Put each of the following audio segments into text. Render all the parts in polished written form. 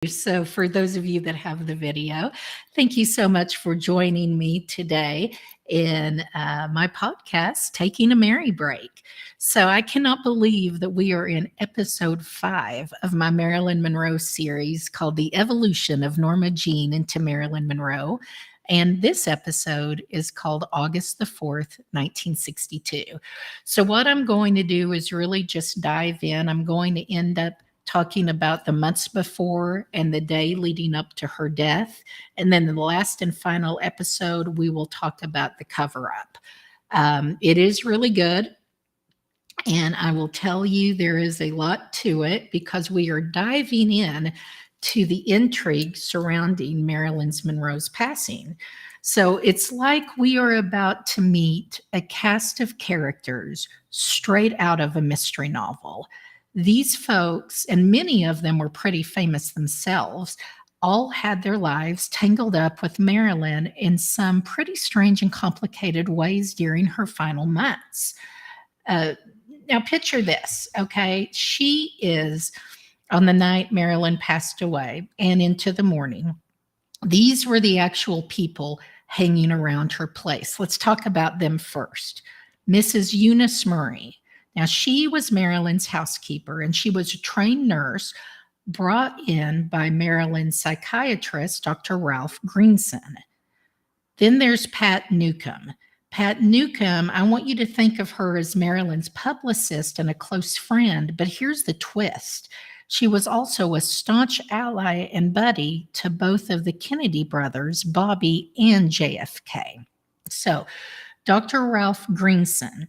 So, for those of you that have the video, thank you so much for joining me today in my podcast, Taking a Merry Break. So, I cannot believe that we are in episode 5 of my Marilyn Monroe series called The Evolution of Norma Jean into Marilyn Monroe. And this episode is called August the 4th, 1962. So, what I'm going to do is really just dive in. I'm going to end up talking about the months before and the day leading up to her death. And then in the last and final episode, we will talk about the cover up. It is really good. And I will tell you, there is a lot to it because we are diving in to the intrigue surrounding Marilyn Monroe's passing. So it's like we are about to meet a cast of characters straight out of a mystery novel. These folks, and many of them were pretty famous themselves, all had their lives tangled up with Marilyn in some pretty strange and complicated ways during her final months. Now, picture this, okay? She is on the night Marilyn passed away and into the morning. These were the actual people hanging around her place. Let's talk about them first. Mrs. Eunice Murray. Now, she was Marilyn's housekeeper, and she was a trained nurse brought in by Marilyn's psychiatrist, Dr. Ralph Greenson. Then there's Pat Newcomb. Pat Newcomb, I want you to think of her as Marilyn's publicist and a close friend, but here's the twist. She was also a staunch ally and buddy to both of the Kennedy brothers, Bobby and JFK. So, Dr. Ralph Greenson,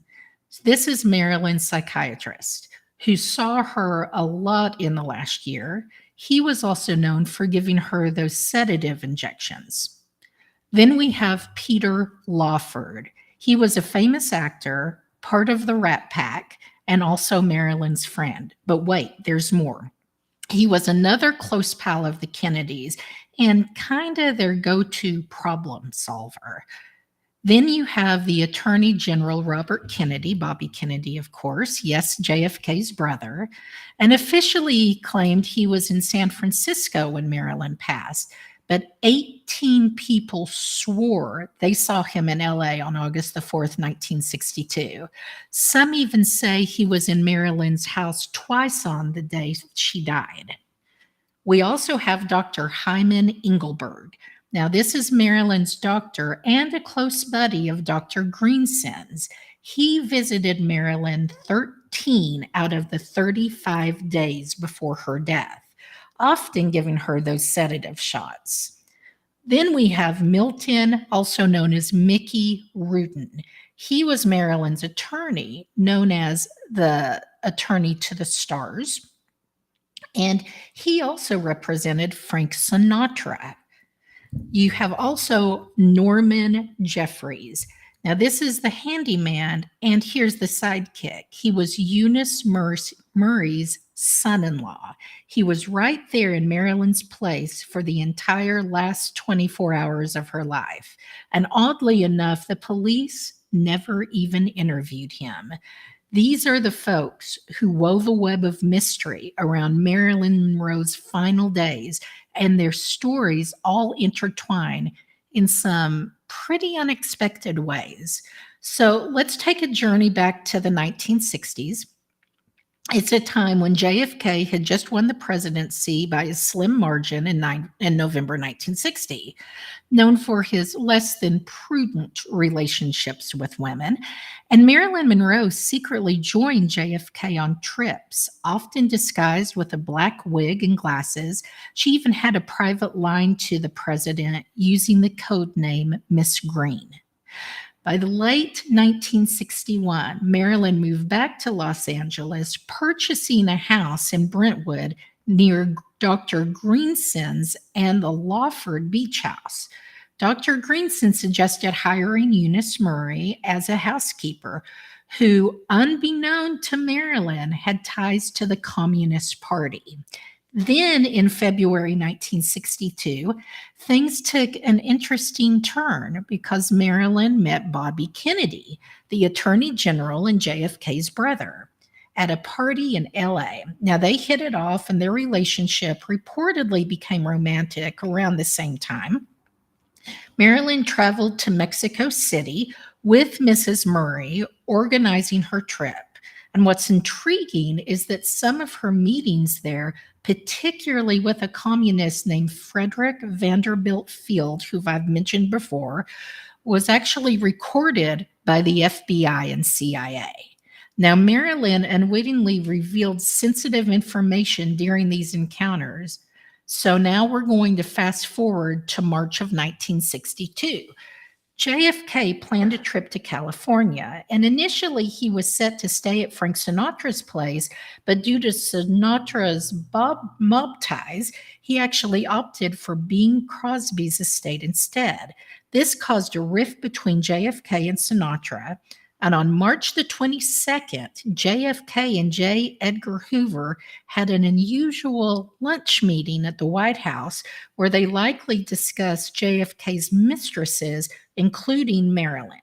this is Marilyn's psychiatrist who saw her a lot in the last year. He was also known for giving her those sedative injections. Then we have Peter Lawford. He was a famous actor, part of the Rat Pack, and also Marilyn's friend. But wait, there's more. He was another close pal of the Kennedys and kind of their go-to problem solver. Then you have the Attorney General Robert Kennedy, Bobby Kennedy, of course, yes, JFK's brother, and officially claimed he was in San Francisco when Marilyn passed. But 18 people swore they saw him in LA on August the 4th, 1962. Some even say he was in Marilyn's house twice on the day she died. We also have Dr. Hyman Engelberg. Now, this is Marilyn's doctor and a close buddy of Dr. Greenson's. He visited Marilyn 13 out of the 35 days before her death, often giving her those sedative shots. Then we have Milton, also known as Mickey Rudin. He was Marilyn's attorney, known as the Attorney to the Stars. And he also represented Frank Sinatra. You have also Norman Jeffries. Now, this is the handyman, and here's the sidekick. He was Eunice Murray's son-in-law. He was right there in Marilyn's place for the entire last 24 hours of her life. And oddly enough, the police never even interviewed him. These are the folks who wove a web of mystery around Marilyn Monroe's final days, and their stories all intertwine in some pretty unexpected ways. So let's take a journey back to the 1960s. It's a time when JFK had just won the presidency by a slim margin in November 1960. Known for his less than prudent relationships with women, and Marilyn Monroe secretly joined JFK on trips, often disguised with a black wig and glasses. She even had a private line to the president using the code name Miss Green. By the late 1961, Marilyn moved back to Los Angeles, purchasing a house in Brentwood near Dr. Greenson's and the Lawford Beach House. Dr. Greenson suggested hiring Eunice Murray as a housekeeper who, unbeknown to Marilyn, had ties to the Communist Party. Then in February 1962, things took an interesting turn because Marilyn met Bobby Kennedy, the Attorney General and JFK's brother. at a party in LA. Now, they hit it off, and their relationship reportedly became romantic around the same time. Marilyn traveled to Mexico City with Mrs. Murray, organizing her trip. And what's intriguing is that some of her meetings there, particularly with a communist named Frederick Vanderbilt Field, who I've mentioned before, was actually recorded by the FBI and CIA. Now, Marilyn unwittingly revealed sensitive information during these encounters. So now we're going to fast forward to March of 1962. JFK planned a trip to California, and initially he was set to stay at Frank Sinatra's place, but due to Sinatra's mob ties, he actually opted for Bing Crosby's estate instead. This caused a rift between JFK and Sinatra, and on March the 22nd, JFK and J. Edgar Hoover had an unusual lunch meeting at the White House where they likely discussed JFK's mistresses, including Marilyn.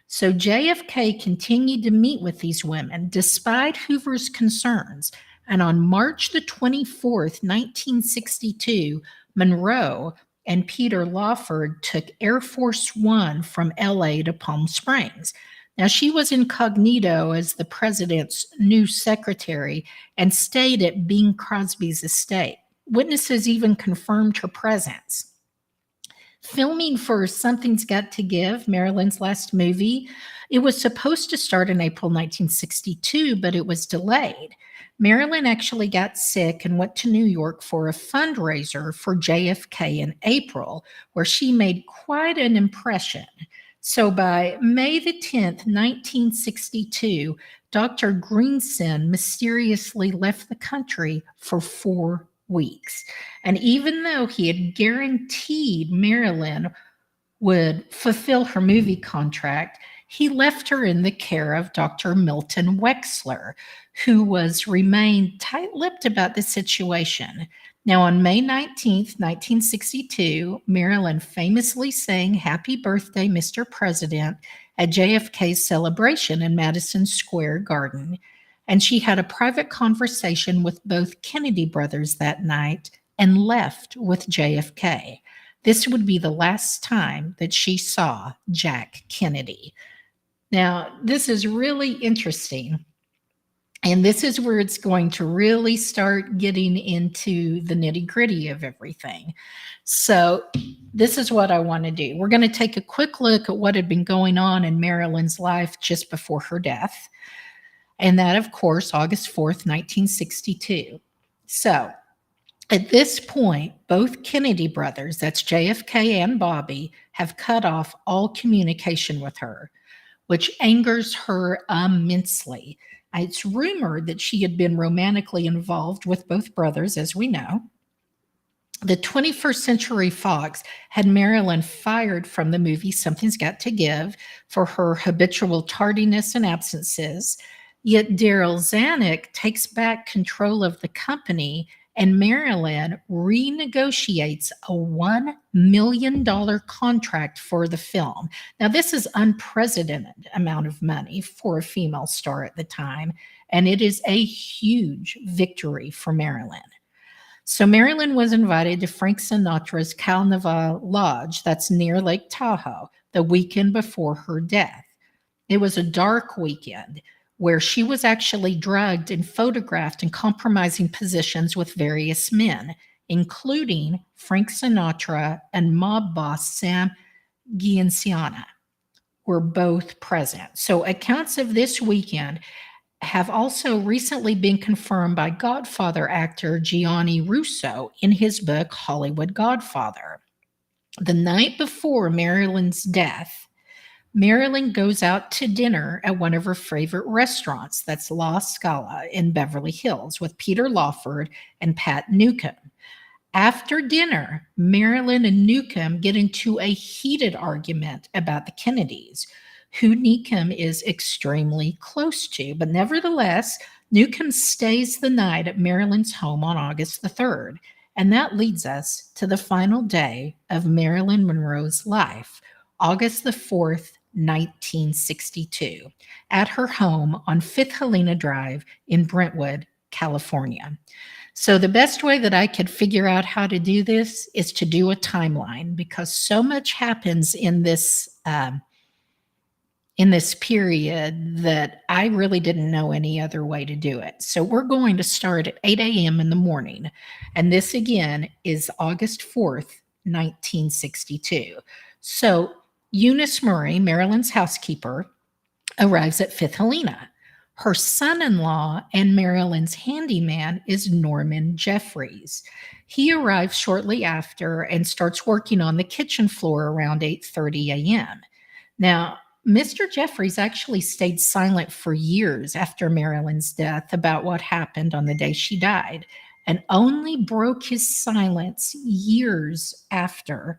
So JFK continued to meet with these women despite Hoover's concerns. And on March the 24th, 1962, Monroe and Peter Lawford took Air Force One from LA to Palm Springs. Now, she was incognito as the president's new secretary and stayed at Bing Crosby's estate. Witnesses even confirmed her presence. Filming for Something's Got to Give, Marilyn's last movie, it was supposed to start in April 1962, but it was delayed. Marilyn actually got sick and went to New York for a fundraiser for JFK in April, where she made quite an impression. So by May the 10th, 1962, Dr. Greenson mysteriously left the country for 4 weeks. And even though he had guaranteed Marilyn would fulfill her movie contract, he left her in the care of Dr. Milton Wexler, who remained tight-lipped about the situation. Now, on May 19th, 1962, Marilyn famously sang Happy Birthday, Mr. President at JFK's celebration in Madison Square Garden. And she had a private conversation with both Kennedy brothers that night and left with JFK. This would be the last time that she saw Jack Kennedy. Now, this is really interesting. And this is where it's going to really start getting into the nitty-gritty of everything. So this is what I want to do. We're going to take a quick look at what had been going on in Marilyn's life just before her death. And that, of course, August 4th, 1962. So at this point, both Kennedy brothers, that's JFK and Bobby, have cut off all communication with her, which angers her immensely. It's rumored that she had been romantically involved with both brothers, as we know. The 21st Century Fox had Marilyn fired from the movie Something's Got to Give for her habitual tardiness and absences. Yet Daryl Zanuck takes back control of the company, and Marilyn renegotiates a $1 million contract for the film. Now, this is unprecedented amount of money for a female star at the time, and it is a huge victory for Marilyn. So Marilyn was invited to Frank Sinatra's Carnival Lodge, that's near Lake Tahoe, the weekend before her death. It was a dark weekend where she was actually drugged and photographed in compromising positions with various men, including Frank Sinatra and mob boss Sam Gianciana were both present. So accounts of this weekend have also recently been confirmed by Godfather actor Gianni Russo in his book Hollywood Godfather. The night before Marilyn's death, Marilyn goes out to dinner at one of her favorite restaurants, that's La Scala in Beverly Hills, with Peter Lawford and Pat Newcomb. After dinner, Marilyn and Newcomb get into a heated argument about the Kennedys, who Newcomb is extremely close to. But nevertheless, Newcomb stays the night at Marilyn's home on August the 3rd. And that leads us to the final day of Marilyn Monroe's life, August the 4th, 1962, at her home on Fifth Helena Drive in Brentwood, California. So, the best way that I could figure out how to do this is to do a timeline because so much happens in this period that I really didn't know any other way to do it. So we're going to start at 8 a.m. in the morning. And this again is August 4th, 1962. So Eunice Murray, Marilyn's housekeeper, arrives at Fifth Helena. Her son in law and Marilyn's handyman is Norman Jeffries. He arrives shortly after and starts working on the kitchen floor around 8:30 a.m. Now, Mr. Jeffries actually stayed silent for years after Marilyn's death about what happened on the day she died, and only broke his silence years after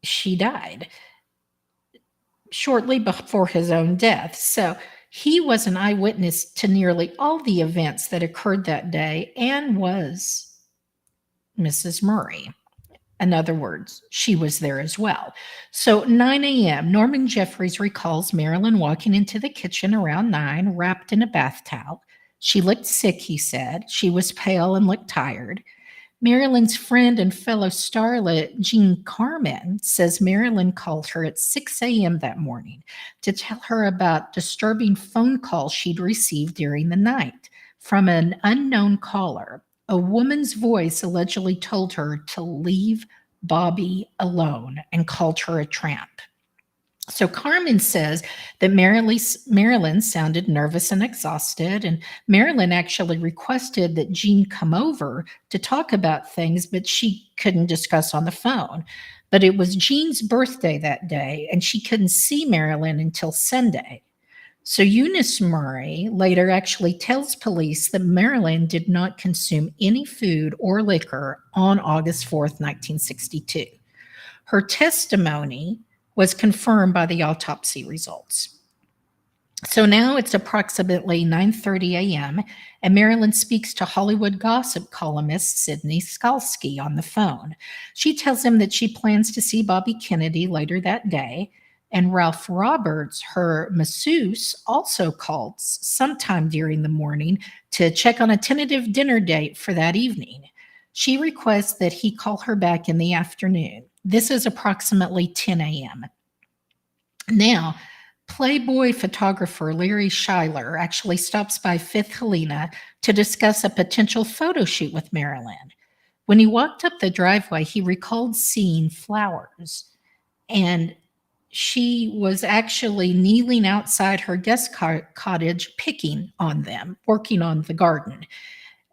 she died, shortly before his own death. So he was an eyewitness to nearly all the events that occurred that day and was Mrs. Murray. In other words, she was there as well. So 9 a.m., Norman Jeffries recalls Marilyn walking into the kitchen around 9, wrapped in a bath towel. She looked sick, he said. She was pale and looked tired. Marilyn's friend and fellow starlet, Jean Carmen, says Marilyn called her at 6 a.m. that morning to tell her about disturbing phone calls she'd received during the night from an unknown caller. A woman's voice allegedly told her to leave Bobby alone and called her a tramp. So Carmen says that Marilyn sounded nervous and exhausted, and Marilyn actually requested that Jean come over to talk about things, but she couldn't discuss on the phone. But it was Jean's birthday that day, and she couldn't see Marilyn until Sunday. So Eunice Murray later actually tells police that Marilyn did not consume any food or liquor on August 4th, 1962. Her testimony was confirmed by the autopsy results. So now it's approximately 9:30 a.m., and Marilyn speaks to Hollywood gossip columnist Sidney Skalski on the phone. She tells him that she plans to see Bobby Kennedy later that day, and Ralph Roberts, her masseuse, also calls sometime during the morning to check on a tentative dinner date for that evening. She requests that he call her back in the afternoon. This is approximately 10 a.m. Now, Playboy photographer Larry Schuyler actually stops by Fifth Helena to discuss a potential photo shoot with Marilyn. When he walked up the driveway, he recalled seeing flowers, and she was actually kneeling outside her guest cottage picking on them, working on the garden.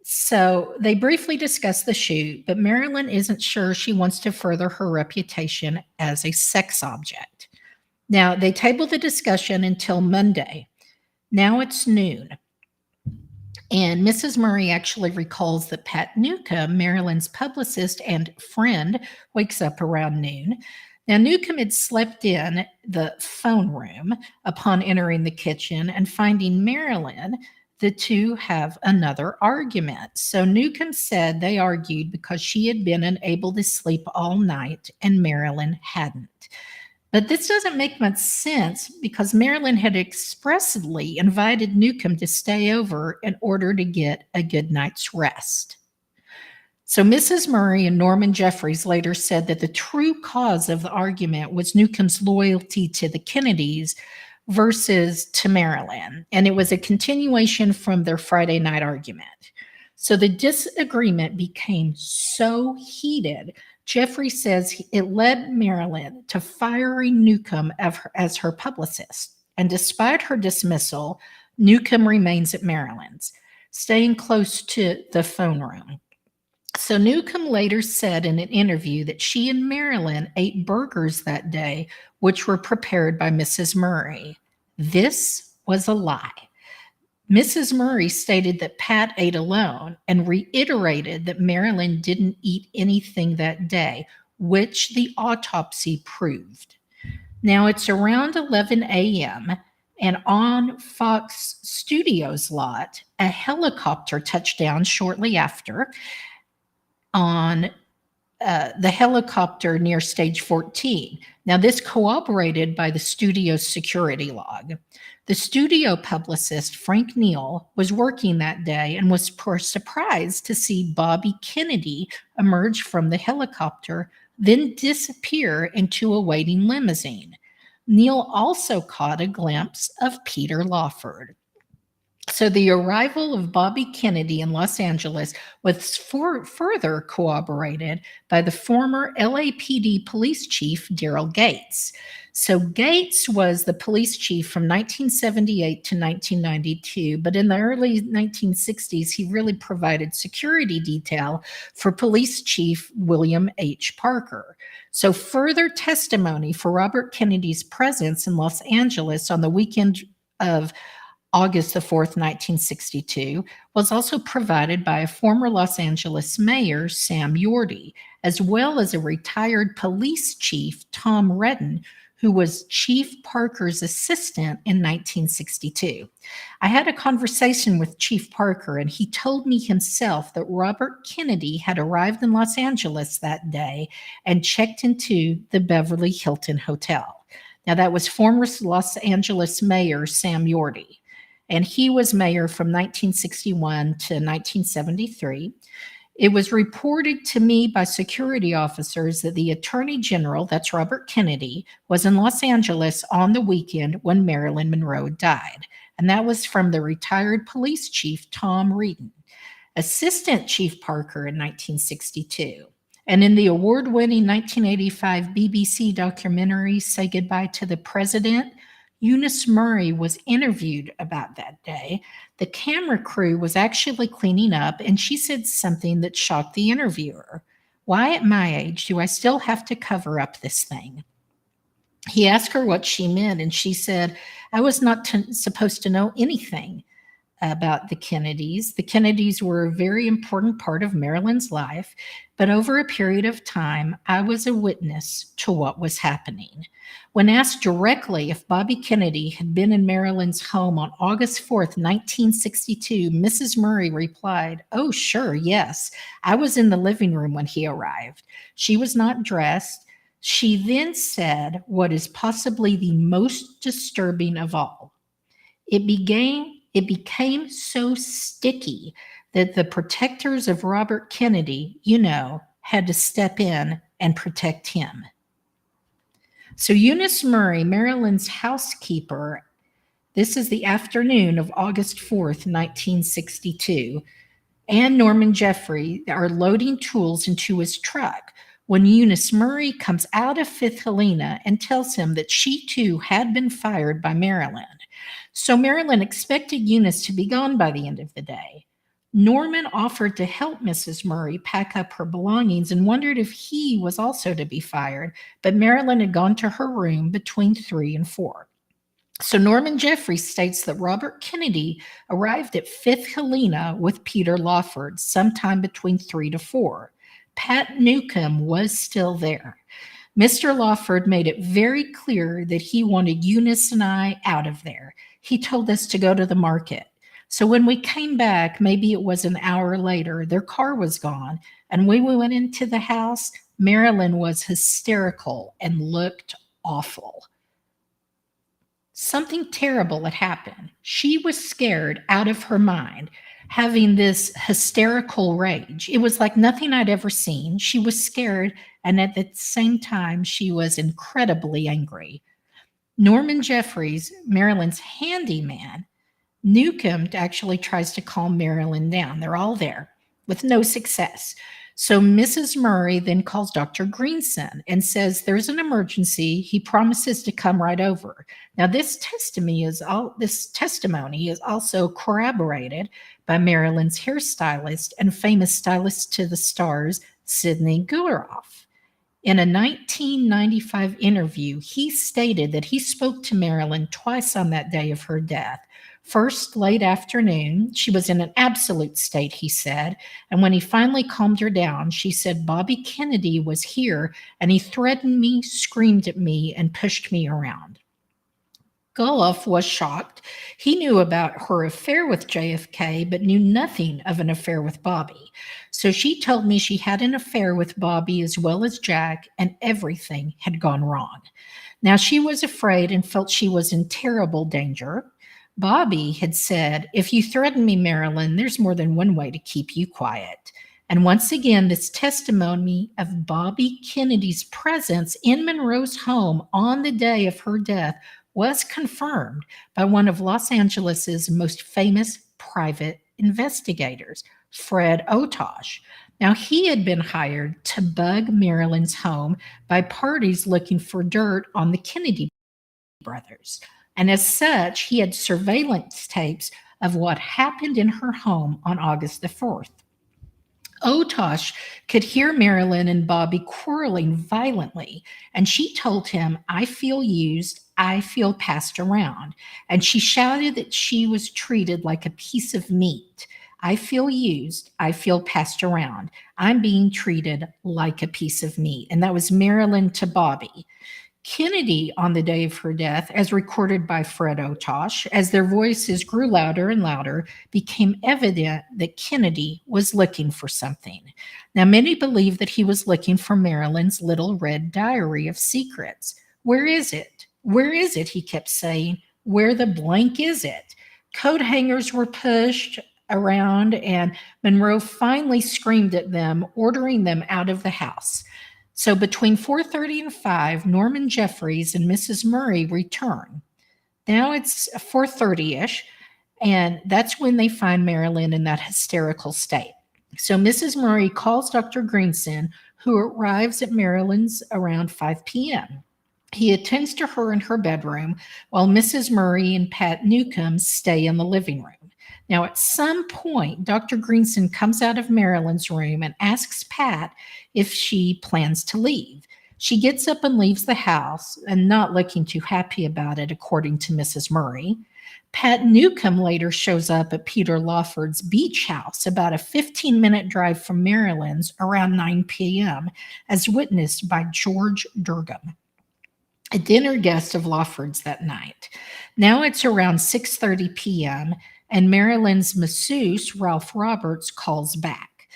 So they briefly discuss the shoot, but Marilyn isn't sure she wants to further her reputation as a sex object. Now, they table the discussion until Monday. Now it's noon. And Mrs. Murray actually recalls that Pat Newcomb, Marilyn's publicist and friend, wakes up around noon. Now, Newcomb had slept in the phone room upon entering the kitchen and finding Marilyn. The two have another argument. So Newcomb said they argued because she had been unable to sleep all night and Marilyn hadn't. But this doesn't make much sense because Marilyn had expressly invited Newcomb to stay over in order to get a good night's rest. So Mrs. Murray and Norman Jeffries later said that the true cause of the argument was Newcomb's loyalty to the Kennedys versus to Marilyn, and it was a continuation from their Friday night argument. So the disagreement became so heated, Jeffrey says it led Marilyn to firing Newcomb as her publicist. And despite her dismissal, Newcomb remains at Marilyn's, staying close to the phone room. So Newcomb later said in an interview that she and Marilyn ate burgers that day, which were prepared by Mrs. Murray. This was a lie. Mrs. Murray stated that Pat ate alone and reiterated that Marilyn didn't eat anything that day, which the autopsy proved. Now it's around 11 a.m., and on Fox Studios lot, a helicopter touched down shortly after the helicopter near stage 14. Now, this corroborated by the studio's security log. The studio publicist, Frank Neal, was working that day and was surprised to see Bobby Kennedy emerge from the helicopter, then disappear into a waiting limousine. Neal also caught a glimpse of Peter Lawford. So the arrival of Bobby Kennedy in Los Angeles was further corroborated by the former LAPD police chief, Daryl Gates. So Gates was the police chief from 1978 to 1992, but in the early 1960s, he really provided security detail for police chief William H. Parker. So further testimony for Robert Kennedy's presence in Los Angeles on the weekend of August the 4th, 1962, was also provided by a former Los Angeles mayor, Sam Yorty, as well as a retired police chief, Tom Redden, who was Chief Parker's assistant in 1962. I had a conversation with Chief Parker, and he told me himself that Robert Kennedy had arrived in Los Angeles that day and checked into the Beverly Hilton Hotel. Now, that was former Los Angeles Mayor Sam Yorty, and he was mayor from 1961 to 1973. It was reported to me by security officers that the Attorney General, that's Robert Kennedy, was in Los Angeles on the weekend when Marilyn Monroe died. And that was from the retired police chief, Tom Redden, Assistant Chief Parker in 1962. And in the award-winning 1985 BBC documentary, Say Goodbye to the President, Eunice Murray was interviewed about that day. The camera crew was actually cleaning up, and she said something that shocked the interviewer. Why at my age do I still have to cover up this thing? He asked her what she meant, and she said, I was not supposed to know anything about the Kennedys. The Kennedys were a very important part of Marilyn's life, but over a period of time, I was a witness to what was happening. When asked directly if Bobby Kennedy had been in Marilyn's home on August 4th, 1962, Mrs. Murray replied, "Oh, sure, yes. I was in the living room when he arrived. She was not dressed." She then said what is possibly the most disturbing of all. It became so sticky that the protectors of Robert Kennedy, had to step in and protect him. So Eunice Murray, Marilyn's housekeeper, this is the afternoon of August 4th, 1962, and Norman Jeffrey are loading tools into his truck when Eunice Murray comes out of Fifth Helena and tells him that she too had been fired by Marilyn. So Marilyn expected Eunice to be gone by the end of the day. Norman offered to help Mrs. Murray pack up her belongings and wondered if he was also to be fired, but Marilyn had gone to her room between 3 and 4. So Norman Jeffrey states that Robert Kennedy arrived at Fifth Helena with Peter Lawford sometime between 3 to 4. Pat Newcomb was still there. Mr. Lawford made it very clear that he wanted Eunice and I out of there. He told us to go to the market. So when we came back, maybe it was an hour later, their car was gone. And when we went into the house, Marilyn was hysterical and looked awful. Something terrible had happened. She was scared out of her mind, having this hysterical rage. It was like nothing I'd ever seen. She was scared, and at the same time, she was incredibly angry. Norman Jeffries, Marilyn's handyman, Newcomb actually tries to calm Marilyn down. They're all there with no success. So Mrs. Murray then calls Dr. Greenson and says there's an emergency. He promises to come right over. Now, this testimony is also corroborated by Marilyn's hairstylist and famous stylist to the stars, Sidney Guleroff. In a 1995 interview, he stated that he spoke to Marilyn twice on that day of her death. First, late afternoon, she was in an absolute state, he said, and when he finally calmed her down, she said Bobby Kennedy was here, and he threatened me, screamed at me, and pushed me around. Guleroff was shocked. He knew about her affair with JFK, but knew nothing of an affair with Bobby. So she told me she had an affair with Bobby as well as Jack, and everything had gone wrong. Now she was afraid and felt she was in terrible danger. Bobby had said, "If you threaten me, Marilyn, there's more than one way to keep you quiet." And once again, this testimony of Bobby Kennedy's presence in Monroe's home on the day of her death was confirmed by one of Los Angeles's most famous private investigators, Fred Otosh. Now, he had been hired to bug Marilyn's home by parties looking for dirt on the Kennedy brothers. And as such, he had surveillance tapes of what happened in her home on August the 4th. Otosh could hear Marilyn and Bobby quarreling violently, and she told him, "I feel used, I feel passed around." And she shouted that she was treated like a piece of meat. "I feel used, I feel passed around. I'm being treated like a piece of meat." And that was Marilyn to Bobby. Kennedy, on the day of her death, as recorded by Fred Otosh, as their voices grew louder and louder, became evident that Kennedy was looking for something. Now, many believe that he was looking for Marilyn's little red diary of secrets. "Where is it? Where is it?" he kept saying. "Where the blank is it?" Coat hangers were pushed around, and Monroe finally screamed at them, ordering them out of the house. So between 4:30 and 5, Norman Jeffries and Mrs. Murray return. Now it's 4:30-ish, and that's when they find Marilyn in that hysterical state. So Mrs. Murray calls Dr. Greenson, who arrives at Marilyn's around 5 p.m. He attends to her in her bedroom while Mrs. Murray and Pat Newcomb stay in the living room. Now, at some point, Dr. Greenson comes out of Marilyn's room and asks Pat if she plans to leave. She gets up and leaves the house, and not looking too happy about it, according to Mrs. Murray. Pat Newcomb later shows up at Peter Lawford's beach house about a 15-minute drive from Marilyn's around 9 p.m., as witnessed by George Durgam, a dinner guest of Lawford's that night. Now it's around 6:30 p.m., and Marilyn's masseuse, Ralph Roberts, calls back.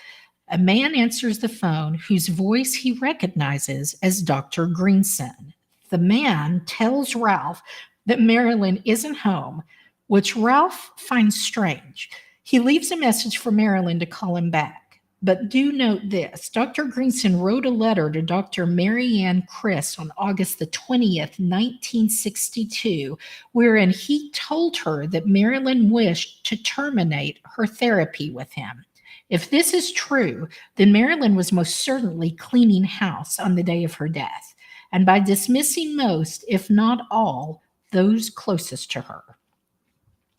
A man answers the phone whose voice he recognizes as Dr. Greenson. The man tells Ralph that Marilyn isn't home, which Ralph finds strange. He leaves a message for Marilyn to call him back. But do note this: Dr. Greenson wrote a letter to Dr. Mary Ann Criss on August the 20th, 1962, wherein he told her that Marilyn wished to terminate her therapy with him. If this is true, then Marilyn was most certainly cleaning house on the day of her death, and by dismissing most, if not all, those closest to her.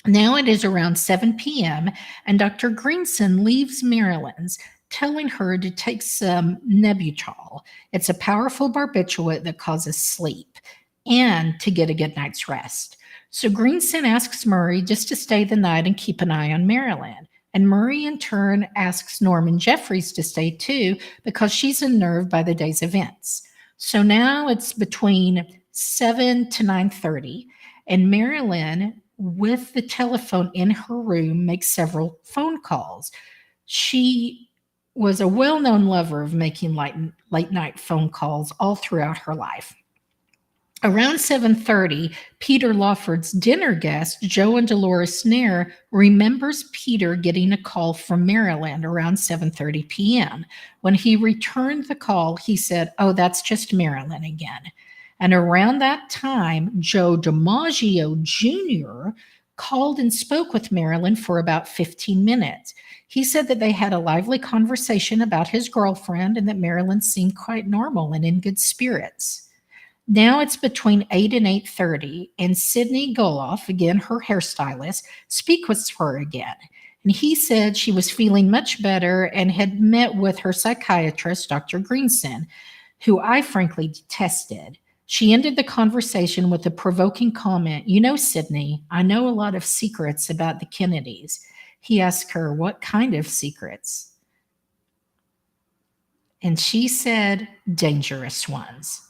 Now it is around 7 p.m., and Dr. Greenson leaves Marilyn's, telling her to take some Nebutal. It's a powerful barbiturate that causes sleep, and to get a good night's rest. So Greenson asks Murray just to stay the night and keep an eye on Marilyn. And Murray, in turn, asks Norman Jeffries to stay too, because she's unnerved by the day's events. So now it's between 7 to 9:30, and Marilyn, with the telephone in her room, makes several phone calls. She was a well-known lover of making late-night phone calls all throughout her life. Around 7:30, Peter Lawford's dinner guest, Joe and Dolores Nair, remembers Peter getting a call from Marilyn around 7:30 p.m. When he returned the call, he said, "Oh, that's just Marilyn again." And around that time, Joe DiMaggio Jr. called and spoke with Marilyn for about 15 minutes. He said that they had a lively conversation about his girlfriend and that Marilyn seemed quite normal and in good spirits. Now it's between 8 and 8:30, and Sydney Goloff, again her hairstylist, speaks with her again. And he said she was feeling much better and had met with her psychiatrist, Dr. Greenson, who I frankly detested. She ended the conversation with a provoking comment, "You know, Sydney, I know a lot of secrets about the Kennedys." He asked her, "What kind of secrets?" And she said, "Dangerous ones."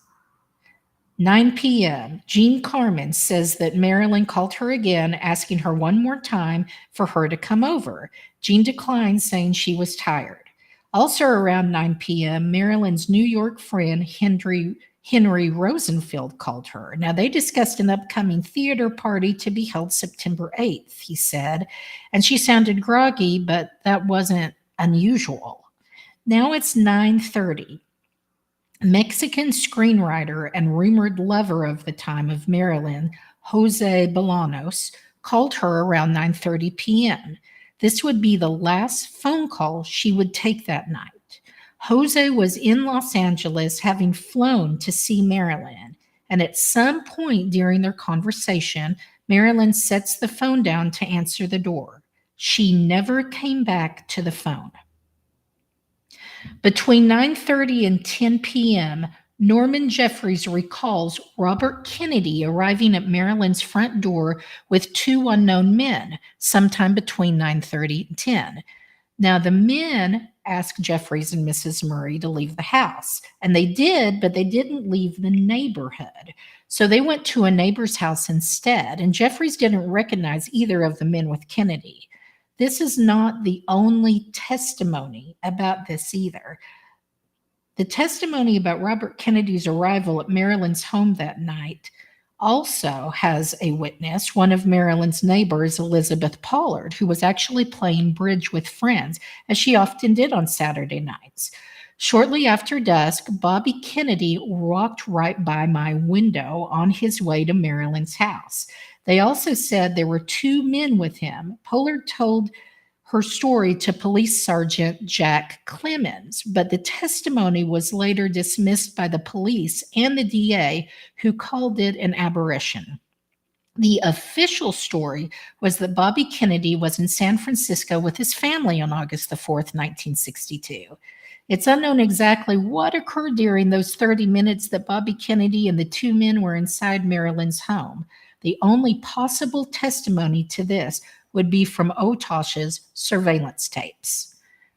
9 p.m., Jean Carmen says that Marilyn called her again, asking her one more time for her to come over. Jean declined, saying she was tired. Also around 9 p.m., Marilyn's New York friend Henry Rosenfield called her. Now, they discussed an upcoming theater party to be held September 8th, he said, and she sounded groggy, but that wasn't unusual. Now it's 9:30. Mexican screenwriter and rumored lover of the time of Marilyn, Jose Bolanos, called her around 9:30 p.m. This would be the last phone call she would take that night. Jose was in Los Angeles having flown to see Marilyn, and at some point during their conversation, Marilyn sets the phone down to answer the door. She never came back to the phone. Between 9:30 and 10 p.m., Norman Jeffries recalls Robert Kennedy arriving at Marilyn's front door with two unknown men sometime between 9:30 and 10. Now, the men asked Jeffries and Mrs. Murray to leave the house, and they did, but they didn't leave the neighborhood. So they went to a neighbor's house instead, and Jeffries didn't recognize either of the men with Kennedy. This is not the only testimony about this either. The testimony about Robert Kennedy's arrival at Marilyn's home that night also has a witness, one of Marilyn's neighbors, Elizabeth Pollard, who was actually playing bridge with friends, as she often did on Saturday nights. Shortly after dusk, Bobby Kennedy walked right by my window on his way to Marilyn's house. They also said there were two men with him. Pollard told her story to Police Sergeant Jack Clemens, but the testimony was later dismissed by the police and the DA, who called it an aberration. The official story was that Bobby Kennedy was in San Francisco with his family on August the 4th, 1962. It's unknown exactly what occurred during those 30 minutes that Bobby Kennedy and the two men were inside Marilyn's home. The only possible testimony to this would be from Otosh's surveillance tapes.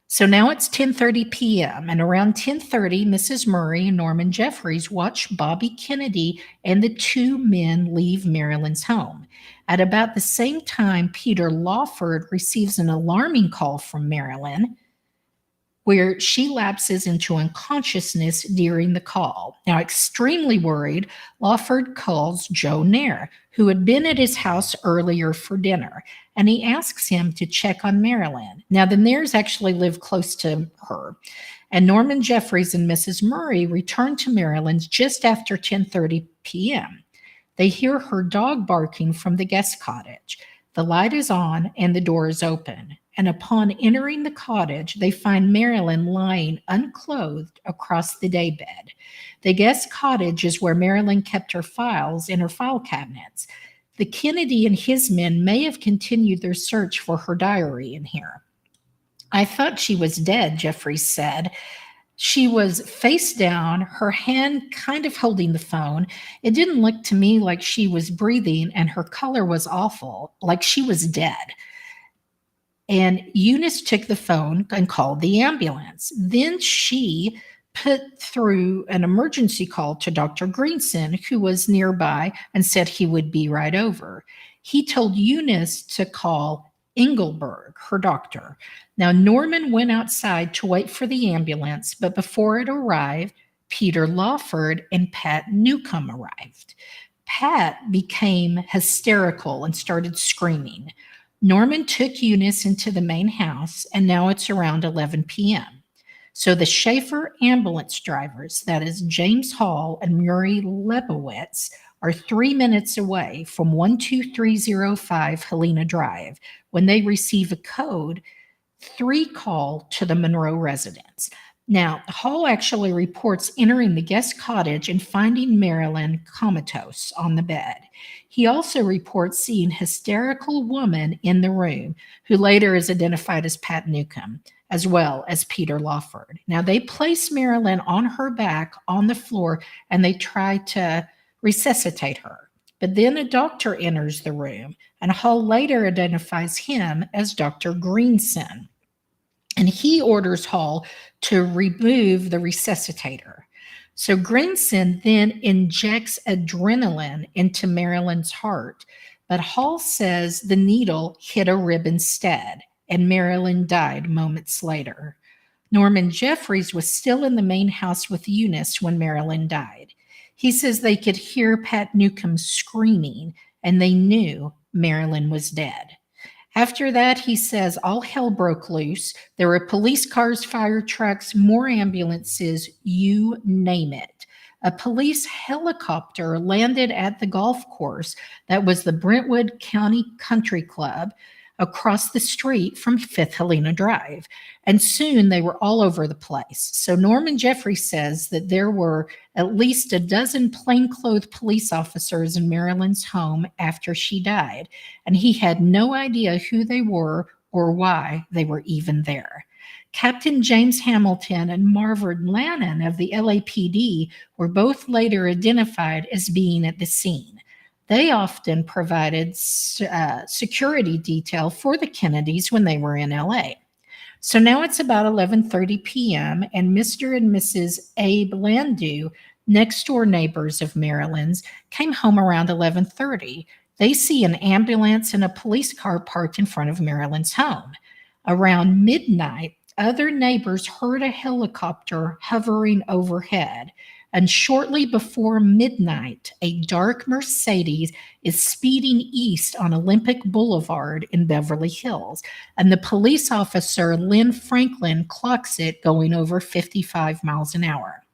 So now it's 10:30 p.m., and around 10:30, Mrs. Murray and Norman Jeffries watch Bobby Kennedy and the two men leave Marilyn's home. At about the same time, Peter Lawford receives an alarming call from Marilyn, where she lapses into unconsciousness during the call. Now, extremely worried, Lawford calls Joe Nair, who had been at his house earlier for dinner, and he asks him to check on Marilyn. Now, the Nairs actually live close to her, and Norman Jeffries and Mrs. Murray return to Marilyn's just after 10:30 p.m. They hear her dog barking from the guest cottage. The light is on and the door is open. And upon entering the cottage, they find Marilyn lying unclothed across the daybed. The guest cottage is where Marilyn kept her files in her file cabinets. The Kennedy and his men may have continued their search for her diary in here. I thought she was dead, Jeffries said. She was face down, her hand kind of holding the phone. It didn't look to me like she was breathing, and her color was awful, like she was dead. And Eunice took the phone and called the ambulance. Then she put through an emergency call to Dr. Greenson, who was nearby, and said he would be right over. He told Eunice to call Engelberg, her doctor. Now, Norman went outside to wait for the ambulance, but before it arrived, Peter Lawford and Pat Newcomb arrived. Pat became hysterical and started screaming. Norman took Eunice into the main house, and now it's around 11 p.m. So the Schaefer ambulance drivers, that is James Hall and Murray Lebowitz, are 3 minutes away from 12305 Helena Drive when they receive a code 3 call to the Monroe residence. Now, Hall actually reports entering the guest cottage and finding Marilyn comatose on the bed. He also reports seeing a hysterical woman in the room, who later is identified as Pat Newcomb, as well as Peter Lawford. Now, they place Marilyn on her back on the floor, and they try to resuscitate her. But then a doctor enters the room, and Hall later identifies him as Dr. Greenson. And he orders Hall to remove the resuscitator. So Greenson then injects adrenaline into Marilyn's heart, but Hall says the needle hit a rib instead, and Marilyn died moments later. Norman Jeffries was still in the main house with Eunice when Marilyn died. He says they could hear Pat Newcomb screaming, and they knew Marilyn was dead. After that, he says all hell broke loose. There were police cars, fire trucks, more ambulances, you name it. A police helicopter landed at the golf course that was the Brentwood County Country Club across the street from Fifth Helena Drive. And soon they were all over the place. So Norman Jeffrey says that there were at least a dozen plainclothes police officers in Marilyn's home after she died, and he had no idea who they were or why they were even there. Captain James Hamilton and Marvin Lannon of the LAPD were both later identified as being at the scene. They often provided security detail for the Kennedys when they were in LA. So now it's about 11:30 p.m. and Mr. and Mrs. Abe Landau, next door neighbors of Marilyns, came home around 11:30. They see an ambulance and a police car parked in front of Marilyn's home. Around midnight, other neighbors heard a helicopter hovering overhead. And shortly before midnight, a dark Mercedes is speeding east on Olympic Boulevard in Beverly Hills. And the police officer, Lynn Franklin, clocks it going over 55 miles an hour.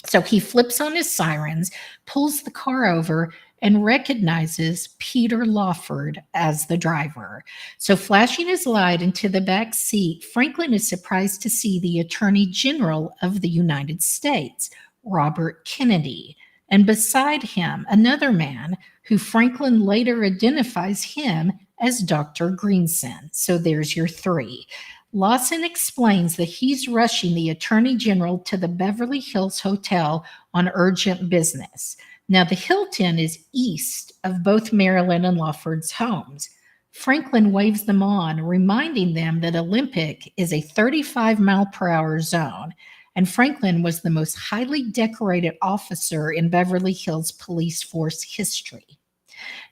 So he flips on his sirens, pulls the car over, and recognizes Peter Lawford as the driver. So flashing his light into the back seat, Franklin is surprised to see the Attorney General of the United States, Robert Kennedy, and beside him, another man who Franklin later identifies him as Dr. Greenson. So there's your three. Lawson explains that he's rushing the Attorney General to the Beverly Hills Hotel on urgent business. Now, the Hilton is east of both Marilyn and Lawford's homes. Franklin waves them on, reminding them that Olympic is a 35-mile-per-hour zone, and Franklin was the most highly decorated officer in Beverly Hills police force history.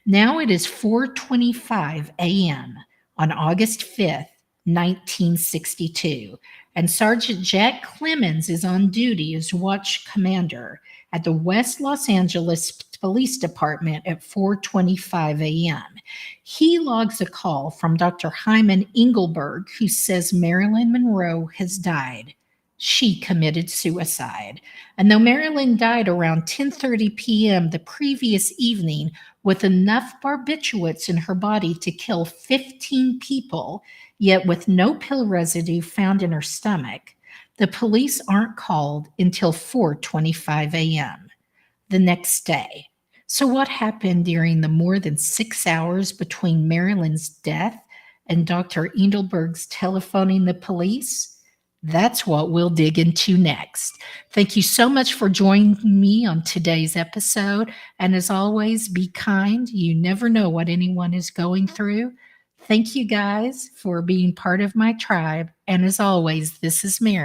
Now it is 4:25 a.m. on August 5th, 1962, and Sergeant Jack Clemens is on duty as watch commander at the West Los Angeles Police Department at 4:25 a.m. He logs a call from Dr. Hyman Engelberg, who says Marilyn Monroe has died. She committed suicide. And though Marilyn died around 10:30 p.m. the previous evening with enough barbiturates in her body to kill 15 people, yet with no pill residue found in her stomach, the police aren't called until 4:25 a.m. the next day. So what happened during the more than 6 hours between Marilyn's death and Dr. Engelberg's telephoning the police? That's what we'll dig into next. Thank you so much for joining me on today's episode. And as always, be kind. You never know what anyone is going through. Thank you guys for being part of my tribe. And as always, this is Mary.